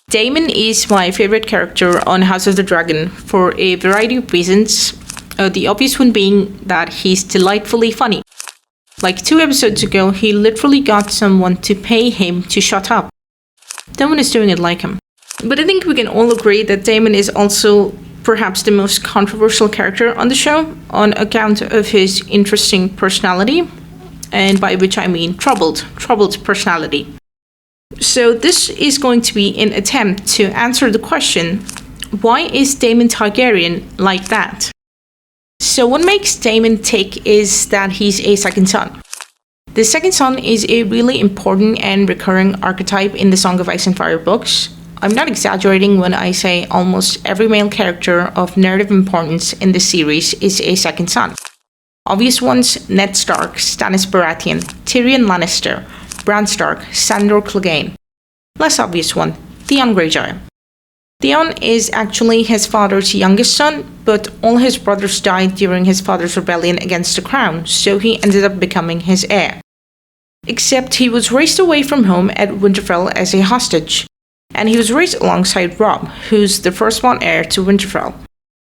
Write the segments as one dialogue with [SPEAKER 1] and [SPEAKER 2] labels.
[SPEAKER 1] Daemon is my favorite character on House of the Dragon for a variety of reasons. The obvious one being that he's delightfully funny. Like 2 episodes ago, he literally got someone to pay him to shut up. No one is doing it like him. But I think we can all agree that Daemon is also perhaps the most controversial character on the show on account of his interesting personality, and by which I mean troubled personality. So this is going to be an attempt to answer the question, why is Daemon Targaryen like that? So what makes Daemon tick is that he's a second son. The second son is a really important and recurring archetype in the Song of Ice and Fire books. I'm not exaggerating when I say almost every male character of narrative importance in the series is a second son. Obvious ones: Ned Stark, Stannis Baratheon, Tyrion Lannister, Bran Stark, Sandor Clegane. Less obvious one: Theon Greyjoy. Theon is actually his father's youngest son, but all his brothers died during his father's rebellion against the crown, so he ended up becoming his heir. Except he was raised away from home at Winterfell as a hostage, and he was raised alongside Robb, who's the firstborn heir to Winterfell.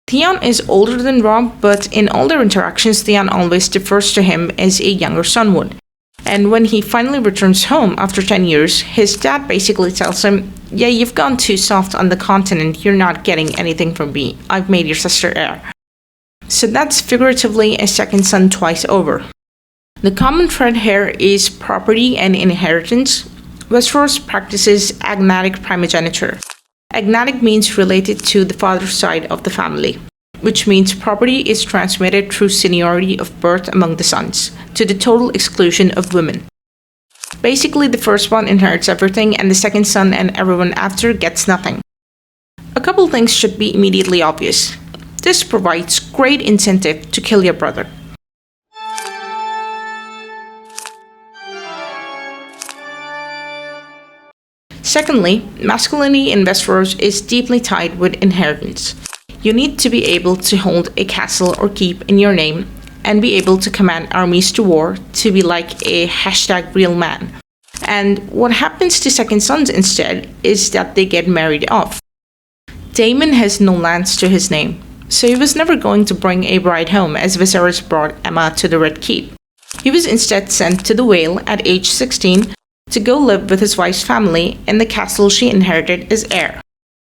[SPEAKER 1] Theon is older than Robb, but in all their interactions, Theon always defers to him as a younger son would. And when he finally returns home after 10 years, his dad basically tells him, "Yeah, you've gone too soft on the continent, you're not getting anything from me, I've made your sister heir." So that's figuratively a second son twice over. The common thread here is property and inheritance. Westeros practices agnatic primogeniture. Agnatic means related to the father's side of the family, which means property is transmitted through seniority of birth among the sons, to the total exclusion of women. Basically, the firstborn inherits everything, and the second son and everyone after gets nothing. A couple things should be immediately obvious. This provides great incentive to kill your brother. Secondly, masculinity in Westeros is deeply tied with inheritance. You need to be able to hold a castle or keep in your name and be able to command armies to war to be like a #real man. And what happens to second sons instead is that they get married off. Daemon has no lands to his name, so he was never going to bring a bride home as Viserys brought Aemma to the Red Keep. He was instead sent to the Vale at age 16 to go live with his wife's family in the castle she inherited as heir.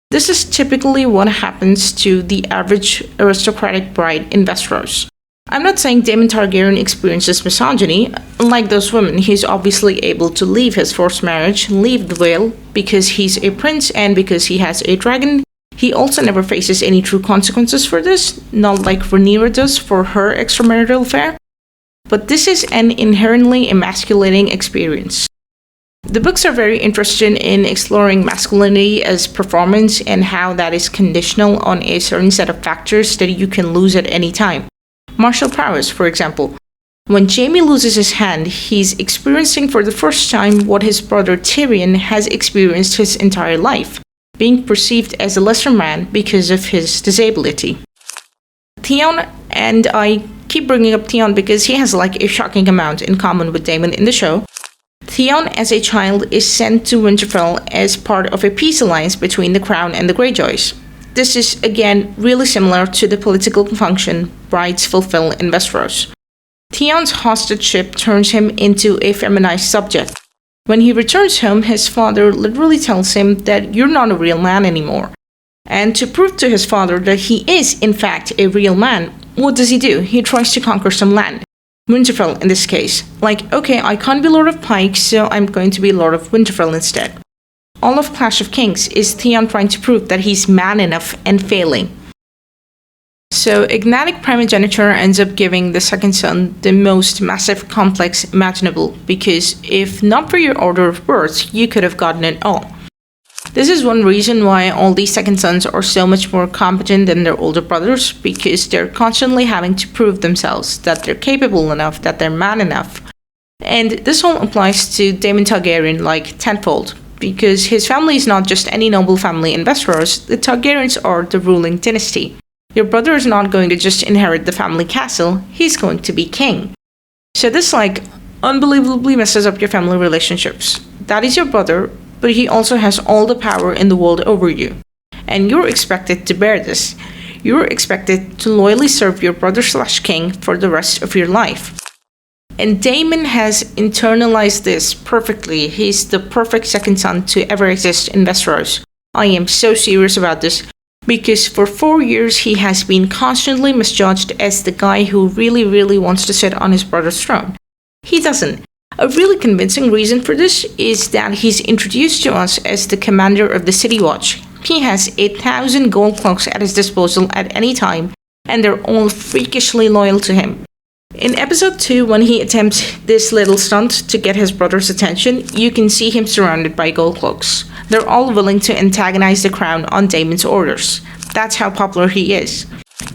[SPEAKER 1] This is typically what happens to the average aristocratic bride in Westeros. I'm not saying Daemon Targaryen experiences misogyny. Unlike those women, he's obviously able to leave his forced marriage, leave the Vale, because he's a prince and because he has a dragon. He also never faces any true consequences for this, not like Rhaenyra does for her extramarital affair. But this is an inherently emasculating experience. The books are very interested in exploring masculinity as performance and how that is conditional on a certain set of factors that you can lose at any time. Martial prowess, for example. When Jaime loses his hand, he's experiencing for the first time what his brother Tyrion has experienced his entire life, being perceived as a lesser man because of his disability. Theon, and I keep bringing up Theon because he has like a shocking amount in common with Daemon in the show. Theon, as a child, is sent to Winterfell as part of a peace alliance between the Crown and the Greyjoys. This is, again, really similar to the political function brides fulfill in Westeros. Theon's hostageship turns him into a feminized subject. When he returns home, his father literally tells him that you're not a real man anymore. And to prove to his father that he is, in fact, a real man, what does he do? He tries to conquer some land. Winterfell in this case. Like, okay, I can't be Lord of Pike, so I'm going to be Lord of Winterfell instead. All of Clash of Kings is Theon trying to prove that he's man enough and failing. So agnatic primogeniture ends up giving the second son the most massive complex imaginable, because if not for your order of birth, you could have gotten it all. This is one reason why all these second sons are so much more competent than their older brothers, because they're constantly having to prove themselves that they're capable enough, that they're man enough. And this all applies to Daemon Targaryen like tenfold, because his family is not just any noble family in Westeros, the Targaryens are the ruling dynasty. Your brother is not going to just inherit the family castle, he's going to be king. So this unbelievably messes up your family relationships. That is your brother, but he also has all the power in the world over you. And you're expected to bear this. You're expected to loyally serve your brother/king for the rest of your life. And Daemon has internalized this perfectly. He's the perfect second son to ever exist in Westeros. I am so serious about this, because for 4 years he has been constantly misjudged as the guy who really wants to sit on his brother's throne. He doesn't. A really convincing reason for this is that he's introduced to us as the commander of the City Watch. He has 1,000 gold cloaks at his disposal at any time, and they're all freakishly loyal to him. In episode 2, when he attempts this little stunt to get his brother's attention, you can see him surrounded by gold cloaks. They're all willing to antagonize the crown on Daemon's orders. That's how popular he is.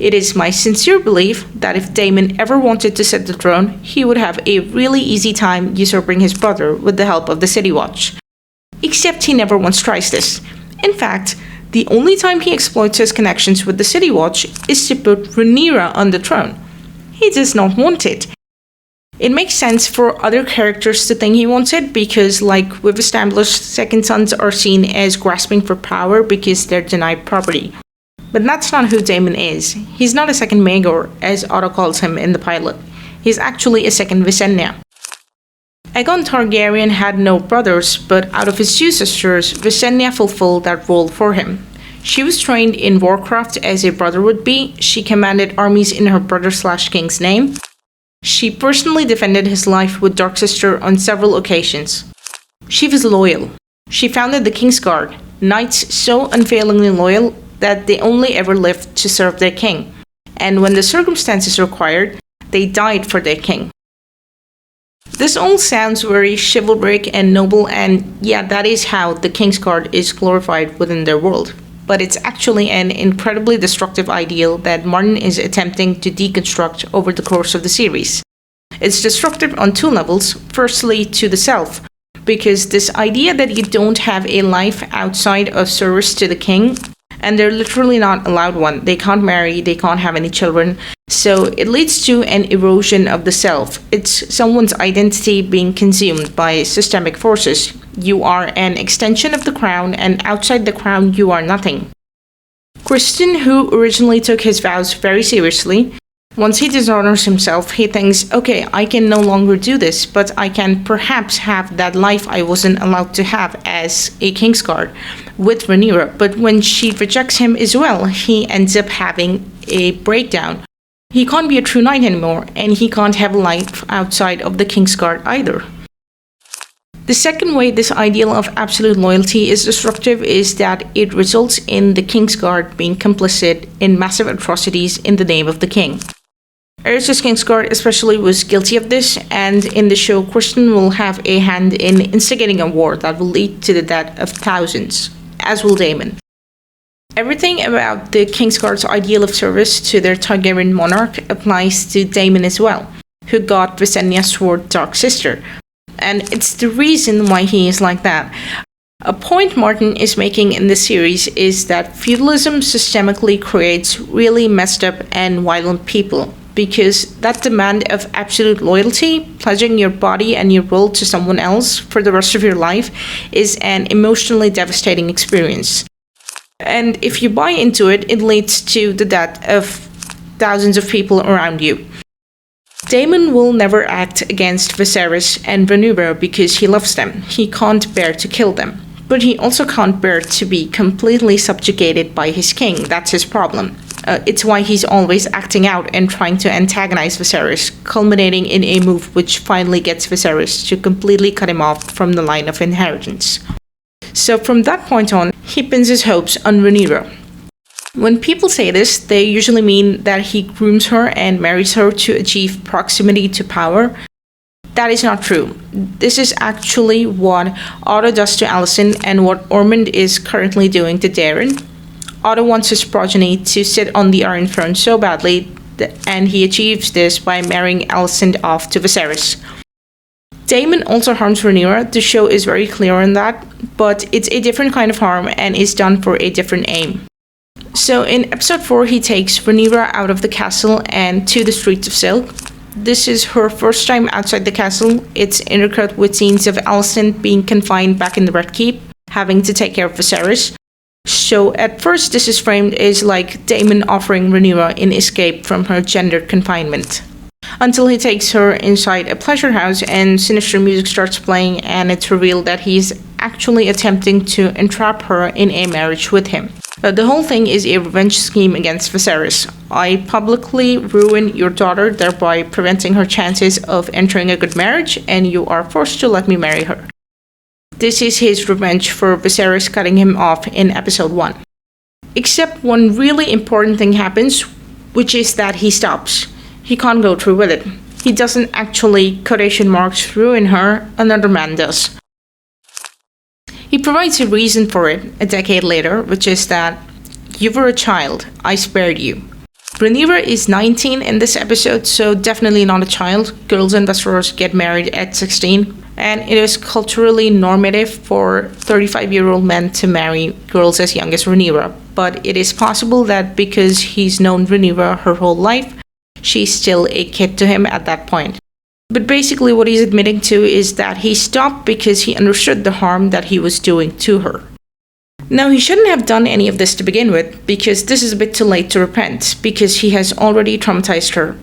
[SPEAKER 1] It is my sincere belief that if Daemon ever wanted to sit the throne, he would have a really easy time usurping his brother with the help of the City Watch. Except he never once tries this. In fact, the only time he exploits his connections with the City Watch is to put Rhaenyra on the throne. He does not want it. It makes sense for other characters to think he wants it because, like we've established, second sons are seen as grasping for power because they're denied property. But that's not who Daemon is. He's not a second Maegor, as Otto calls him in the pilot. He's actually a second Visenya. Aegon Targaryen had no brothers, but out of his 2 sisters, Visenya fulfilled that role for him. She was trained in warcraft as a brother would be. She commanded armies in her brother/king's name. She personally defended his life with Dark Sister on several occasions. She was loyal. She founded the Kingsguard, knights so unfailingly loyal that they only ever lived to serve their king. And when the circumstances required, they died for their king. This all sounds very chivalric and noble, and yeah, that is how the Kingsguard is glorified within their world. But it's actually an incredibly destructive ideal that Martin is attempting to deconstruct over the course of the series. It's destructive on 2 levels. Firstly, to the self, because this idea that you don't have a life outside of service to the king, and they're literally not allowed one. They can't marry, they can't have any children. So it leads to an erosion of the self. It's someone's identity being consumed by systemic forces. You are an extension of the crown, and outside the crown you are nothing. Criston, who originally took his vows very seriously, once he dishonors himself, he thinks, okay, I can no longer do this, but I can perhaps have that life I wasn't allowed to have as a Kingsguard with Rhaenyra. But when she rejects him as well, he ends up having a breakdown. He can't be a true knight anymore, and he can't have a life outside of the Kingsguard either. The second way this ideal of absolute loyalty is destructive is that it results in the Kingsguard being complicit in massive atrocities in the name of the king. Aerys' Kingsguard especially was guilty of this, and in the show, Criston will have a hand in instigating a war that will lead to the death of thousands, as will Daemon. Everything about the Kingsguard's ideal of service to their Targaryen monarch applies to Daemon as well, who got Visenya's sword Dark Sister. And it's the reason why he is like that. A point Martin is making in this series is that feudalism systemically creates really messed up and violent people, because that demand of absolute loyalty, pledging your body and your will to someone else for the rest of your life, is an emotionally devastating experience. And if you buy into it, it leads to the death of thousands of people around you. Daemon will never act against Viserys and Rhaenyra because he loves them. He can't bear to kill them. But he also can't bear to be completely subjugated by his king. That's his problem. It's why he's always acting out and trying to antagonize Viserys, culminating in a move which finally gets Viserys to completely cut him off from the line of inheritance. So from that point on, he pins his hopes on Rhaenyra. When people say this, they usually mean that he grooms her and marries her to achieve proximity to power. That is not true. This is actually what Otto does to Alicent and what Ormond is currently doing to Daeron. Otto wants his progeny to sit on the Iron Throne so badly, and he achieves this by marrying Alicent off to Viserys. Daemon also harms Rhaenyra. The show is very clear on that, but it's a different kind of harm and is done for a different aim. So in episode 4, he takes Rhaenyra out of the castle and to the streets of Silk. This is her first time outside the castle. It's intercut with scenes of Alicent being confined back in the Red Keep. having to take care of Viserys. So at first this is framed as like Daemon offering Rhaenyra an escape from her gendered confinement. Until he takes her inside a pleasure house and sinister music starts playing, and it's revealed that he's actually attempting to entrap her in a marriage with him. The whole thing is a revenge scheme against Viserys. I publicly ruin your daughter, thereby preventing her chances of entering a good marriage, and you are forced to let me marry her. This is his revenge for Viserys cutting him off in episode 1. Except one really important thing happens, which is that he stops. He can't go through with it. He doesn't actually, quotation marks, ruin her, another man does. He provides a reason for it a decade later, which is that you were a child, I spared you. Rhaenyra is 19 in this episode, so definitely not a child. Girls in Westeros get married at 16, and it is culturally normative for 35-year-old men to marry girls as young as Rhaenyra. But it is possible that because he's known Rhaenyra her whole life, she's still a kid to him at that point. But basically what he's admitting to is that he stopped because he understood the harm that he was doing to her. Now, he shouldn't have done any of this to begin with, because this is a bit too late to repent, because he has already traumatized her.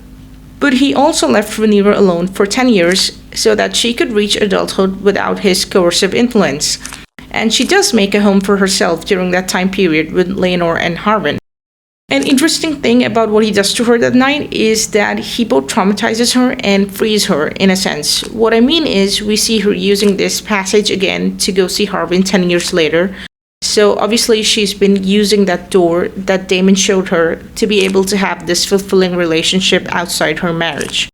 [SPEAKER 1] But he also left Rhaenyra alone for 10 years so that she could reach adulthood without his coercive influence. And she does make a home for herself during that time period with Laenor and Harwin. An interesting thing about what he does to her that night is that he both traumatizes her and frees her, in a sense. What I mean is, we see her using this passage again to go see Harwin 10 years later. So obviously she's been using that door that Daemon showed her to be able to have this fulfilling relationship outside her marriage.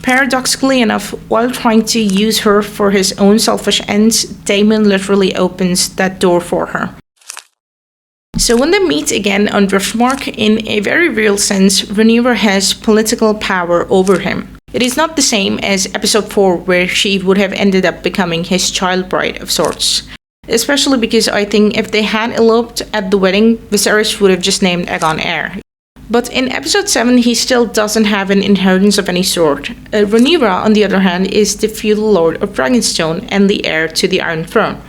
[SPEAKER 1] Paradoxically enough, while trying to use her for his own selfish ends, Daemon literally opens that door for her. So when they meet again on Driftmark, in a very real sense, Rhaenyra has political power over him. It is not the same as episode 4, where she would have ended up becoming his child bride of sorts. Especially because I think if they had eloped at the wedding, Viserys would have just named Aegon heir. But in episode 7, he still doesn't have an inheritance of any sort. Rhaenyra, on the other hand, is the feudal lord of Dragonstone and the heir to the Iron Throne.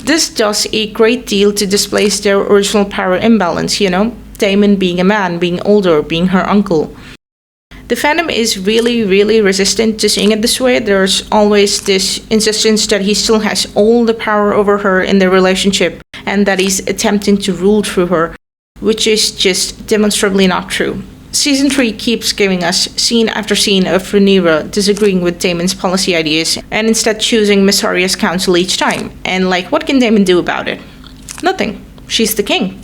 [SPEAKER 1] This does a great deal to displace their original power imbalance, Daemon being a man, being older, being her uncle. The fandom is really resistant to seeing it this way. There's always this insistence that he still has all the power over her in their relationship and that he's attempting to rule through her, which is just demonstrably not true. Season 3 keeps giving us scene after scene of Rhaenyra disagreeing with Daemon's policy ideas and instead choosing Miss Arya's counsel each time. And what can Daemon do about it? Nothing. She's the king.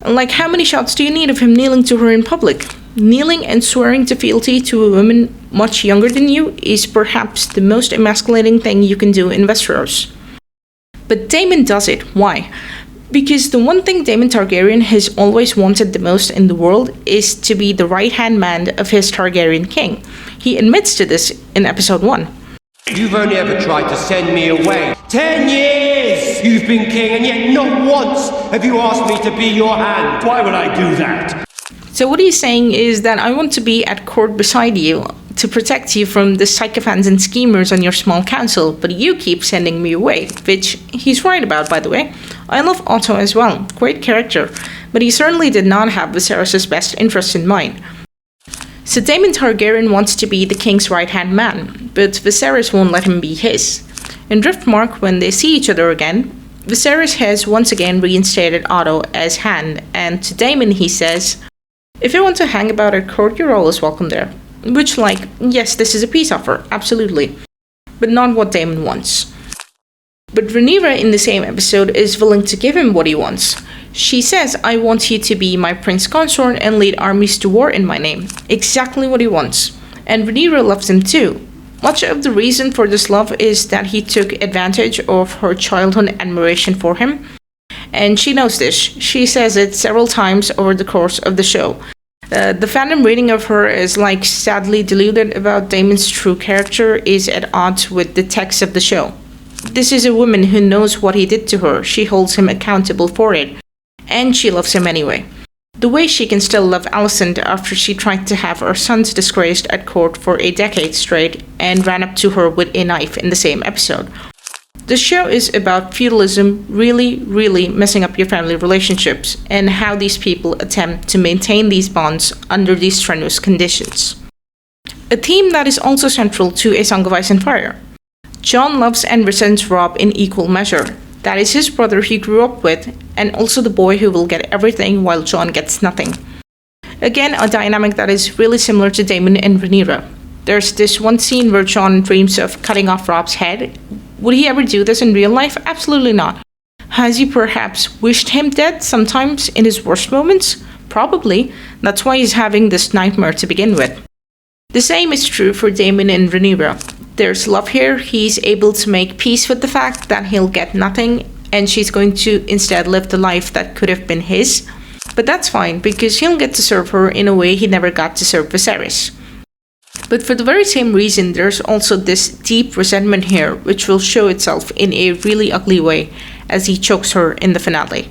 [SPEAKER 1] How many shots do you need of him kneeling to her in public? Kneeling and swearing to fealty to a woman much younger than you is perhaps the most emasculating thing you can do in Westeros. But Daemon does it. Why? Because the one thing Daemon Targaryen has always wanted the most in the world is to be the right-hand man of his Targaryen king. He admits to this in episode 1.
[SPEAKER 2] You've only ever tried to send me away. 10 years you've been king, and yet not once have you asked me to be your hand. Why would I do that?
[SPEAKER 1] So what he's saying is that I want to be at court beside you to protect you from the sycophants and schemers on your small council, but you keep sending me away, which he's right about, by the way. I love Otto as well, great character, but he certainly did not have Viserys' best interest in mind. So Daemon Targaryen wants to be the king's right-hand man, but Viserys won't let him be his. In Driftmark, when they see each other again, Viserys has once again reinstated Otto as hand, and to Daemon he says, "If you want to hang about at court, you're always welcome there." Which, yes, this is a peace offer, absolutely. But not what Daemon wants. But Rhaenyra in the same episode is willing to give him what he wants. She says, "I want you to be my prince consort and lead armies to war in my name." Exactly what he wants. And Rhaenyra loves him too. Much of the reason for this love is that he took advantage of her childhood admiration for him. And she knows this. She says it several times over the course of the show. The fandom reading of her is sadly deluded about Daemon's true character is at odds with the text of the show. This is a woman who knows what he did to her. She holds him accountable for it. And she loves him anyway. The way she can still love Alicent after she tried to have her sons disgraced at court for a decade straight and ran up to her with a knife in the same episode. The show is about feudalism really messing up your family relationships and how these people attempt to maintain these bonds under these strenuous conditions. A theme that is also central to A Song of Ice and Fire. Jon loves and resents Robb in equal measure. That is his brother he grew up with, and also the boy who will get everything while Jon gets nothing. Again, a dynamic that is really similar to Daemon and Rhaenyra. There's this one scene where Jon dreams of cutting off Robb's head. Would he ever do this in real life? Absolutely not. Has he perhaps wished him dead sometimes in his worst moments? Probably. That's why he's having this nightmare to begin with. The same is true for Daemon and Rhaenyra. There's love here. He's able to make peace with the fact that he'll get nothing and she's going to instead live the life that could have been his. But that's fine because he'll get to serve her in a way he never got to serve Viserys. But for the very same reason, there's also this deep resentment here, which will show itself in a really ugly way as he chokes her in the finale.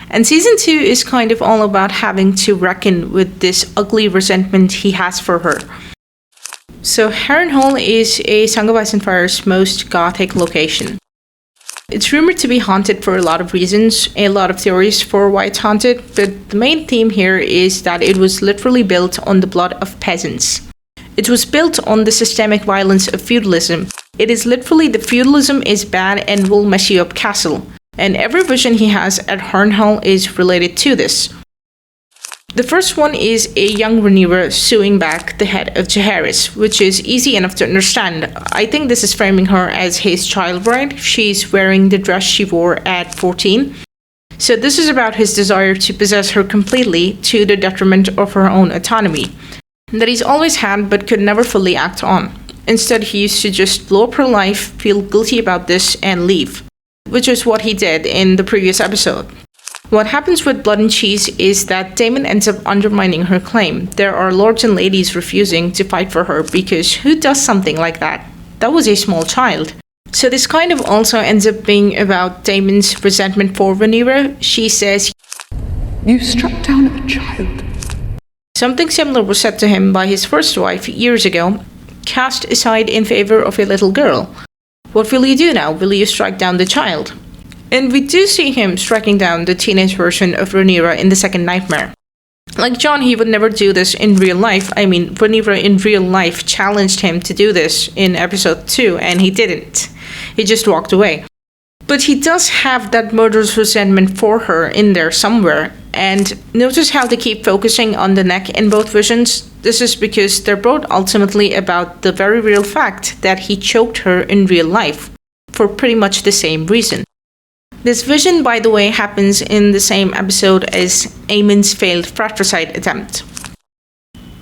[SPEAKER 1] And season 2 is kind of all about having to reckon with this ugly resentment he has for her. So Harrenhal is A Song of Ice and Fire's most gothic location. It's rumored to be haunted for a lot of reasons, a lot of theories for why it's haunted, but the main theme here is that it was literally built on the blood of peasants. It was built on the systemic violence of feudalism. It is literally the feudalism is bad and will mess you up castle. And every vision he has at Harrenhal is related to this. The first one is a young Rhaenyra suing back the head of Jaehaerys, which is easy enough to understand. I think this is framing her as his child bride. She's wearing the dress she wore at 14. So this is about his desire to possess her completely to the detriment of her own autonomy that he's always had but could never fully act on. Instead, he used to just blow up her life, feel guilty about this, and leave, which is what he did in the previous episode. What happens with Blood and Cheese is that Daemon ends up undermining her claim. There are lords and ladies refusing to fight for her because who does something like that? That was a small child. So this kind of also ends up being about Daemon's resentment for Rhaenyra. She says,
[SPEAKER 3] "You struck down a child."
[SPEAKER 1] Something similar was said to him by his first wife years ago, cast aside in favor of a little girl. What will you do now? Will you strike down the child? And we do see him striking down the teenage version of Rhaenyra in the second nightmare. Like Jon, he would never do this in real life. I mean, Rhaenyra in real life challenged him to do this in episode 2, and he didn't. He just walked away. But he does have that murderous resentment for her in there somewhere. And notice how they keep focusing on the neck in both visions. This is because they're both ultimately about the very real fact that he choked her in real life, for pretty much the same reason. This vision, by the way, happens in the same episode as Aemon's failed fratricide attempt.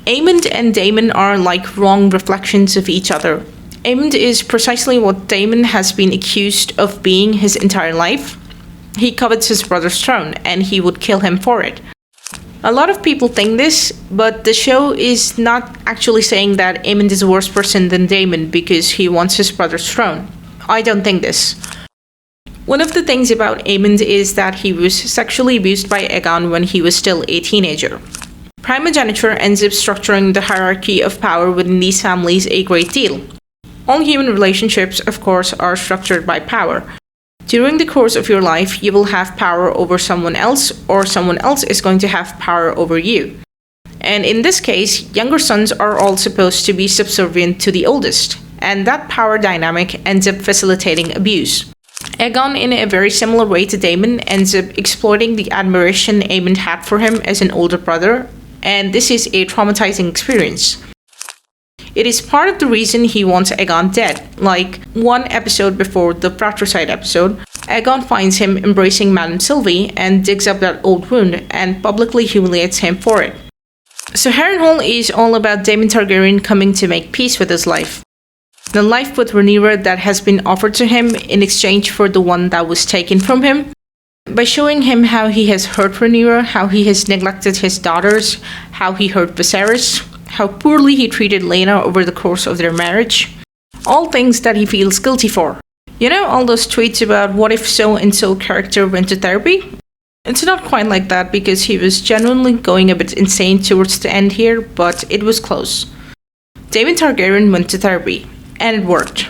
[SPEAKER 1] Aemond and Daemon are like wrong reflections of each other. Aemond is precisely what Daemon has been accused of being his entire life. He covets his brother's throne, and he would kill him for it. A lot of people think this, but the show is not actually saying that Aemond is a worse person than Daemon because he wants his brother's throne. I don't think this. One of the things about Aemond is that he was sexually abused by Aegon when he was still a teenager. Primogeniture ends up structuring the hierarchy of power within these families a great deal. All human relationships, of course, are structured by power. During the course of your life, you will have power over someone else, or someone else is going to have power over you. And in this case, younger sons are all supposed to be subservient to the oldest, and that power dynamic ends up facilitating abuse. Aegon, in a very similar way to Daemon, ends up exploiting the admiration Aemond had for him as an older brother, and this is a traumatizing experience. It is part of the reason he wants Aegon dead. Like, one episode before the fratricide episode, Aegon finds him embracing Madame Sylvie and digs up that old wound and publicly humiliates him for it. So Harrenhal is all about Daemon Targaryen coming to make peace with his life. The life with Rhaenyra that has been offered to him in exchange for the one that was taken from him. By showing him how he has hurt Rhaenyra, how he has neglected his daughters, how he hurt Viserys, how poorly he treated Laena over the course of their marriage. All things that he feels guilty for. You know, all those tweets about what if so-and-so character went to therapy? It's not quite like that because he was genuinely going a bit insane towards the end here, but it was close. Daemon Targaryen went to therapy, and it worked.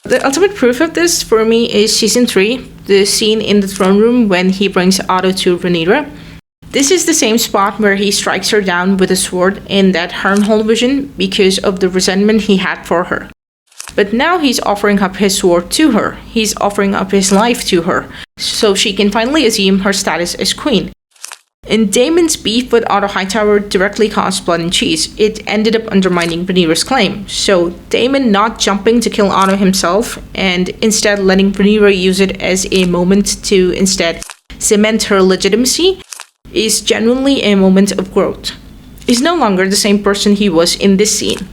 [SPEAKER 1] The ultimate proof of this for me is season 3, the scene in the throne room when he brings Otto to Rhaenyra. This is the same spot where he strikes her down with a sword in that Harrenhal vision because of the resentment he had for her. But now he's offering up his sword to her. He's offering up his life to her, so she can finally assume her status as queen. And Daemon's beef with Otto Hightower directly caused blood and cheese. It ended up undermining Rhaenyra's claim. So Daemon not jumping to kill Otto himself and instead letting Rhaenyra use it as a moment to instead cement her legitimacy is genuinely a moment of growth. He's no longer the same person he was in this scene.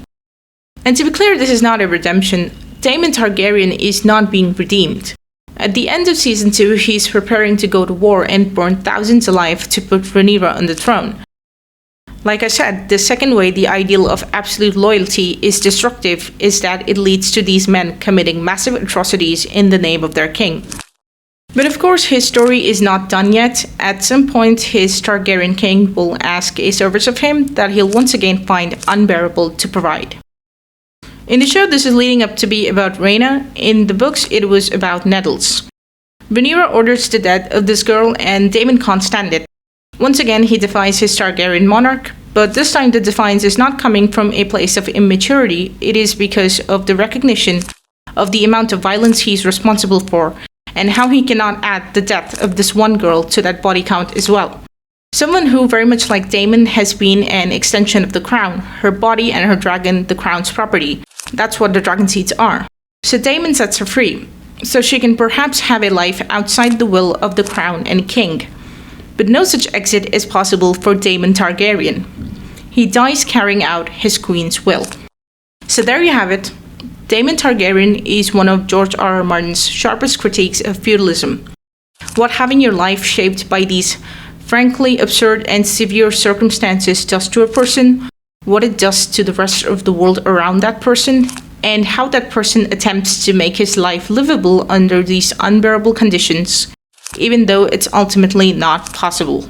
[SPEAKER 1] And to be clear, this is not a redemption. Daemon Targaryen is not being redeemed. At the end of season 2, he's preparing to go to war and burn thousands alive to put Rhaenyra on the throne. Like I said, the second way the ideal of absolute loyalty is destructive is that it leads to these men committing massive atrocities in the name of their king. But of course, his story is not done yet. At some point, his Targaryen king will ask a service of him that he'll once again find unbearable to provide. In the show, this is leading up to be about Rhaena. In the books, it was about nettles. Rhaenyra orders the death of this girl and Daemon can't stand it. Once again, he defies his Targaryen monarch, but this time the defiance is not coming from a place of immaturity. It is because of the recognition of the amount of violence he's responsible for and how he cannot add the death of this one girl to that body count as well. Someone who, very much like Daemon, has been an extension of the crown, her body and her dragon, the crown's property. That's what the dragon seeds are. So Daemon sets her free, so she can perhaps have a life outside the will of the crown and king. But no such exit is possible for Daemon Targaryen. He dies carrying out his queen's will. So there you have it. Daemon Targaryen is one of George R.R. Martin's sharpest critiques of feudalism. What having your life shaped by these frankly absurd and severe circumstances does to a person, what it does to the rest of the world around that person, and how that person attempts to make his life livable under these unbearable conditions, even though it's ultimately not possible.